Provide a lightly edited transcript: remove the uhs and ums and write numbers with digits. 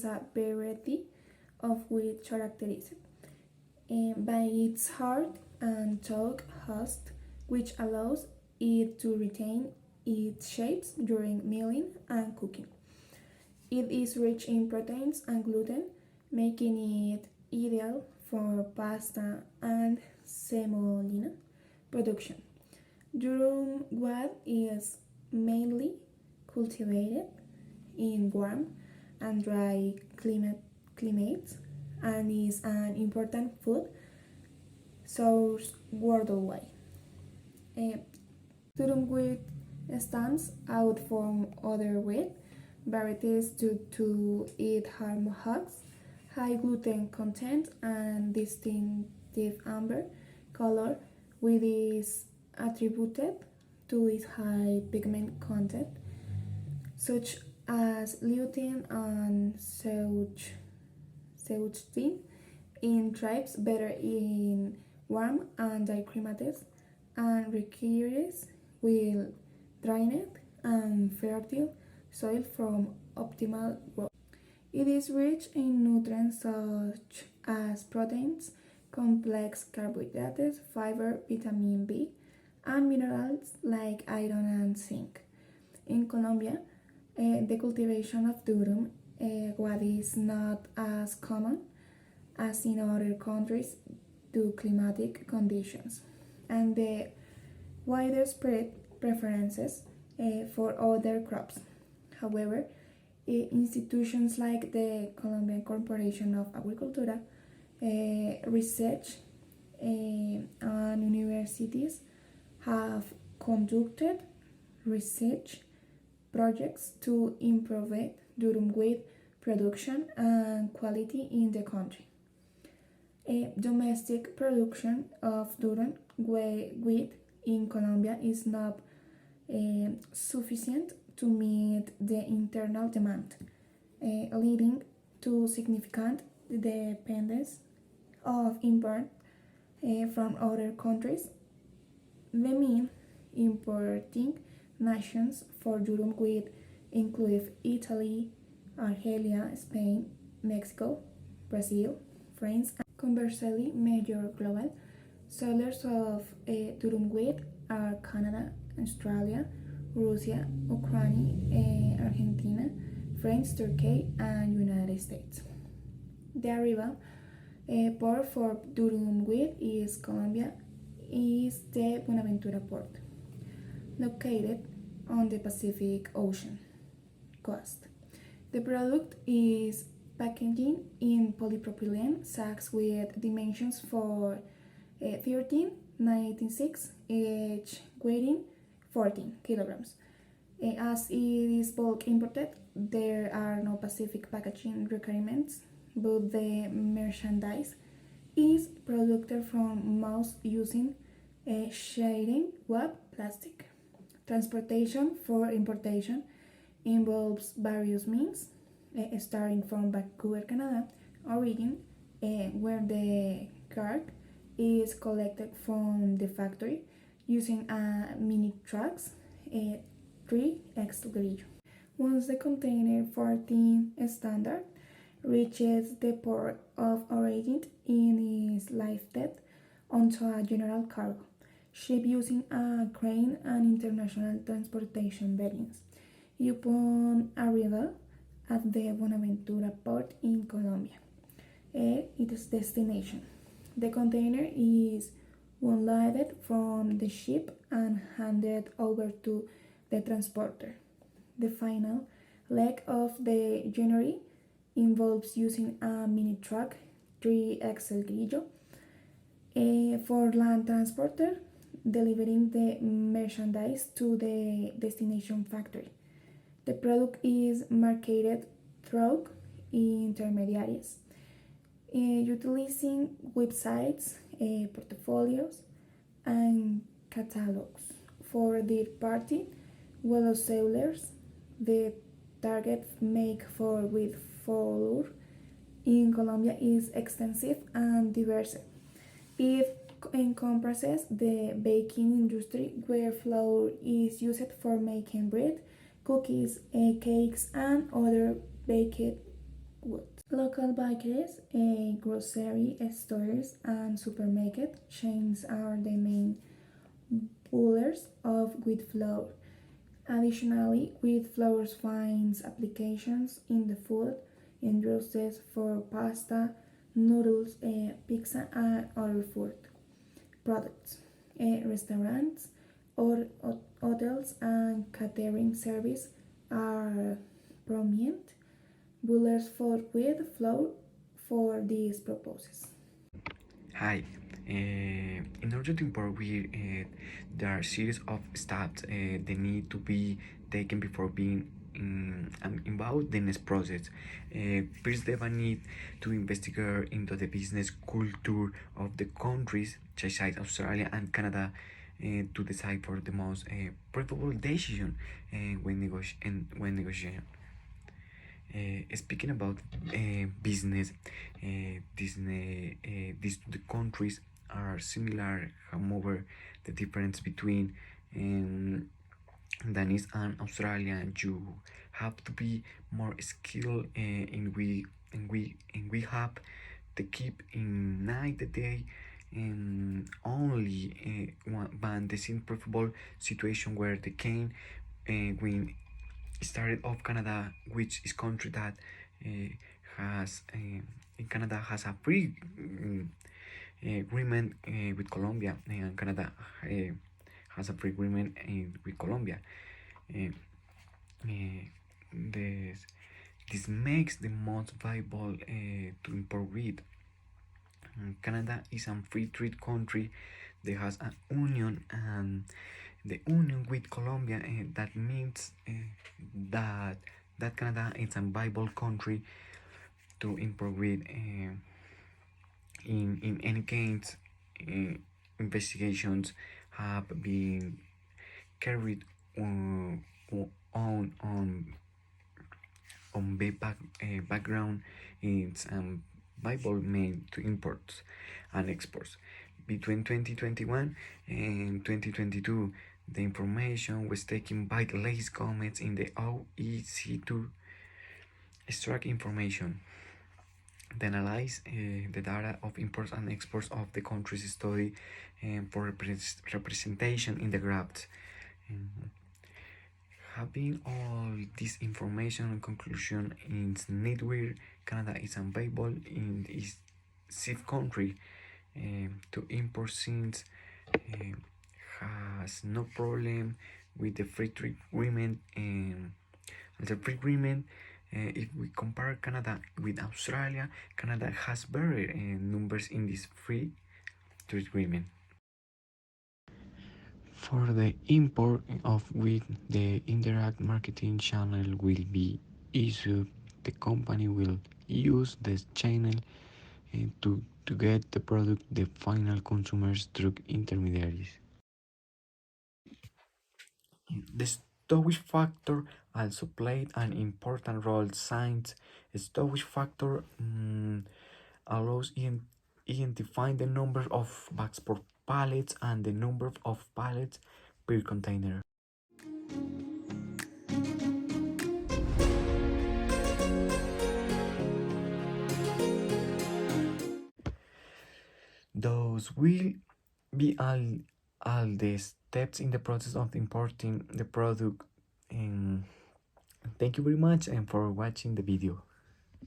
is a variety of wheat characterized by its hard and taut husk, which allows it to retain its shapes during milling and cooking. It is rich in proteins and gluten, making it ideal for pasta and semolina production. Durum guad is mainly cultivated in warm and dry climates and is an important food source worldwide. Uh, Durum wheat stands out from other wheat varieties due to its hard husks, high gluten content, and distinctive amber color, which is attributed to its high pigment content, such as lutein and zeuxine. It thrives better in warm and dry climates and requires well drained and fertile soil from optimal growth. It is rich in nutrients such as proteins, complex carbohydrates, fiber, vitamin B, and minerals like iron and zinc. In Colombia, the cultivation of durum what is not as common as in other countries due to climatic conditions and the widespread preferences for other crops. However, institutions like the Colombian Corporation of Agricultura, research, and universities have conducted research projects to improve durum wheat production and quality in the country. Domestic production of durum wheat in Colombia is not sufficient to meet the internal demand, leading to significant dependence of import from other countries. The main importing nations for durum wheat include Italy, Argelia, Spain, Mexico, Brazil, France. Conversely, major global sellers of durum wheat are Canada, Australia, Russia, Ukraine, Argentina, France, Turkey, and United States. The arrival port for durum wheat is Colombia is the Buenaventura port, located on the Pacific Ocean coast. The product is packaging in polypropylene sacks with dimensions for 13, 96, each weighing 14 kilograms. As it is bulk imported, there are no specific packaging requirements, but the merchandise is produced from most using shading web plastic. Transportation for importation involves various means, starting from Vancouver, Canada, origin, where the cargo is collected from the factory using mini trucks, 3x grillo. Once the container 14 standard reaches the port of origin, it is lifted onto a general cargo ship using a crane and international transportation vessels. Upon arrival at the Buenaventura port in Colombia, its destination, the container is unloaded from the ship and handed over to the transporter. The final leg of the journey involves using a mini truck, 3XL Grillo, for land transporter, delivering the merchandise to the destination factory. The product is marketed through intermediaries, utilizing websites, portfolios, and catalogs for third-party wholesalers. The target market for wheat flour in Colombia is extensive and diverse. It encompasses the baking industry, where flour is used for making bread, cookies, cakes, and other baked wood. Local bakeries, grocery stores, and supermarket chains are the main pullers of wheat flour. Additionally, wheat flour finds applications in the food industries for pasta, noodles, pizza, and other food products. Restaurants or hotels and catering service are prominent builders for wheat flour for these purposes. Hi. In order to import wheat, there are a series of steps that need to be taken before being involved in this process. First, they will need to investigate into the business culture of the countries, such as Australia and Canada, to decide for the most profitable decision when negotiating. Speaking about business, these two countries are similar. However, the difference between Danish and Australian, you have to be more skilled we have to keep in night the day and only one ban the same profitable situation where the cane when started off Canada, which is country that has in Canada has a free agreement with Colombia, and Canada has a free agreement with Colombia. Uh, uh, this this makes the most viable to import wheat. Canada is a free trade country that has an union and the union with Colombia, that means that Canada is a viable country to import wheat. In any case, investigations have been carried on the background. It's Bible made to imports and exports. Between 2021 and 2022, the information was taken by the latest comments in the OEC to extract information. They analyze the data of imports and exports of the country's study for representation in the graphs. Having all this information and conclusion in neither Canada is available in this safe country to import since has no problem with the free trade agreement. The free agreement, if we compare Canada with Australia, Canada has better numbers in this free trade agreement. For the import of wheat, the indirect marketing channel will be issued. The company will use this channel to get the product the final consumers through intermediaries. The storage factor also played an important role since the storage factor allows identifying the number of bags per pallet and the number of pallets per container. Those will be all the steps in the process of importing the product. And thank you very much and for watching the video.